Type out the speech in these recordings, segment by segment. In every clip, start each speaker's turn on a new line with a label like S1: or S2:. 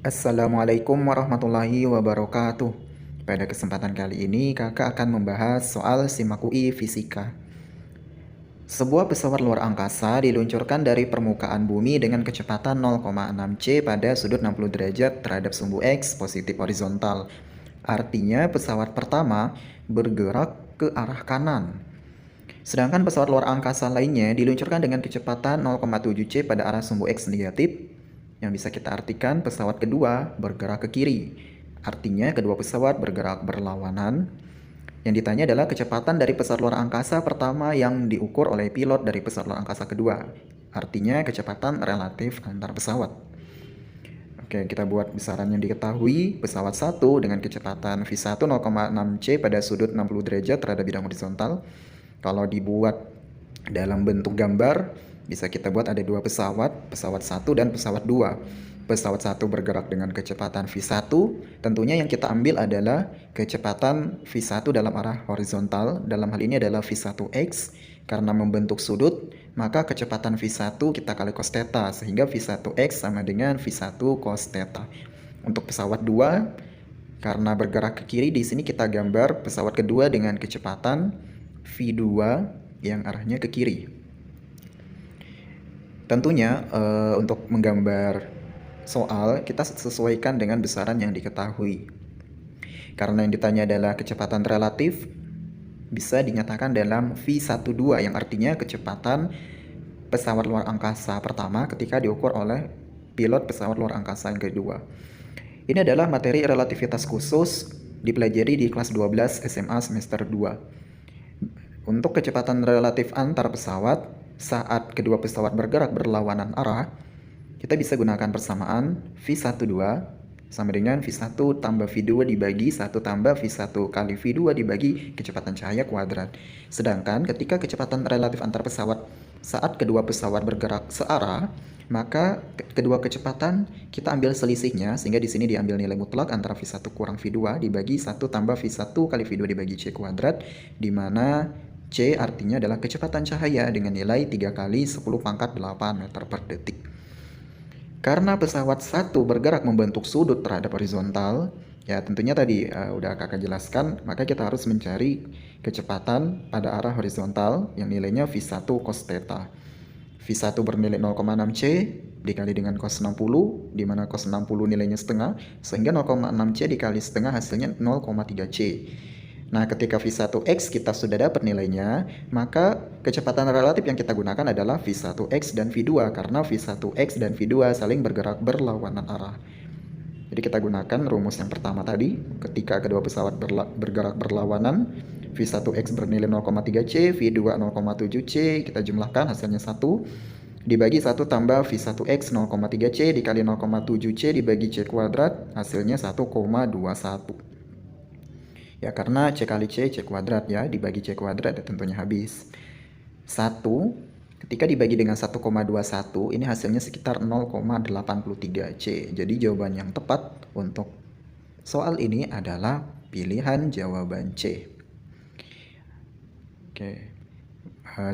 S1: Assalamualaikum warahmatullahi wabarakatuh. Pada kesempatan kali ini, kakak akan membahas soal SIMAK UI Fisika. Sebuah pesawat luar angkasa diluncurkan dari permukaan bumi dengan kecepatan 0,6 c pada sudut 60 derajat terhadap sumbu X positif horizontal. Artinya pesawat pertama bergerak ke arah kanan. Sedangkan pesawat luar angkasa lainnya diluncurkan dengan kecepatan 0,7 c pada arah sumbu X negatif, yang bisa kita artikan pesawat kedua bergerak ke kiri. Artinya kedua pesawat bergerak berlawanan. Yang ditanya adalah kecepatan dari pesawat luar angkasa pertama yang diukur oleh pilot dari pesawat luar angkasa kedua. Artinya kecepatan relatif antar pesawat. Oke, kita buat besaran yang diketahui. Pesawat 1 dengan kecepatan V1 0,6 c pada sudut 60 derajat terhadap bidang horizontal. Kalau dibuat dalam bentuk gambar, bisa kita buat ada dua pesawat 1 dan pesawat 2. Pesawat 1 bergerak dengan kecepatan V1, tentunya yang kita ambil adalah kecepatan V1 dalam arah horizontal, dalam hal ini adalah V1X, karena membentuk sudut, maka kecepatan V1 kita kali cos theta, sehingga V1X sama dengan V1 cos theta. Untuk pesawat 2, karena bergerak ke kiri, di sini kita gambar pesawat kedua dengan kecepatan V2 yang arahnya ke kiri. Tentunya untuk menggambar soal, kita sesuaikan dengan besaran yang diketahui. Karena yang ditanya adalah kecepatan relatif, bisa dinyatakan dalam V12, yang artinya kecepatan pesawat luar angkasa pertama ketika diukur oleh pilot pesawat luar angkasa yang kedua. Ini adalah materi relativitas khusus dipelajari di kelas 12 SMA semester 2. Untuk kecepatan relatif antar pesawat saat kedua pesawat bergerak berlawanan arah, kita bisa gunakan persamaan V12 sama dengan V1 tambah V2 dibagi 1 tambah V1 kali V2 dibagi kecepatan cahaya kuadrat. Sedangkan ketika kecepatan relatif antar pesawat saat kedua pesawat bergerak searah, maka kedua kecepatan kita ambil selisihnya, sehingga di sini diambil nilai mutlak antara V1 kurang V2 dibagi 1 tambah V1 kali V2 dibagi C kuadrat, di mana C artinya adalah kecepatan cahaya dengan nilai 3 kali 10 pangkat 8 meter per detik. Karena pesawat 1 bergerak membentuk sudut terhadap horizontal, ya tentunya tadi udah kakak jelaskan, maka kita harus mencari kecepatan pada arah horizontal yang nilainya V1 cos theta. V1 bernilai 0,6 c dikali dengan cos 60, di mana cos 60 nilainya setengah, sehingga 0,6 c dikali setengah hasilnya 0,3 c. Nah, ketika V1X kita sudah dapat nilainya, maka kecepatan relatif yang kita gunakan adalah V1X dan V2, karena V1X dan V2 saling bergerak berlawanan arah. Jadi kita gunakan rumus yang pertama tadi, ketika kedua pesawat bergerak berlawanan, V1X bernilai 0,3 C, V2 0,7 C, kita jumlahkan hasilnya 1, dibagi 1 tambah V1X 0,3 C dikali 0,7 C dibagi C kuadrat, hasilnya 1,21. Ya, karena C kali C kuadrat ya, dibagi C kuadrat ya tentunya habis. 1 ketika dibagi dengan 1,21, ini hasilnya sekitar 0,83 C. Jadi jawaban yang tepat untuk soal ini adalah pilihan jawaban C. Oke,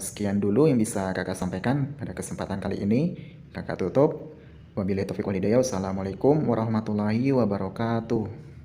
S1: sekian dulu yang bisa kakak sampaikan pada kesempatan kali ini. Kakak tutup. Wabillahi taufiq wal hidayah. Wassalamualaikum warahmatullahi wabarakatuh.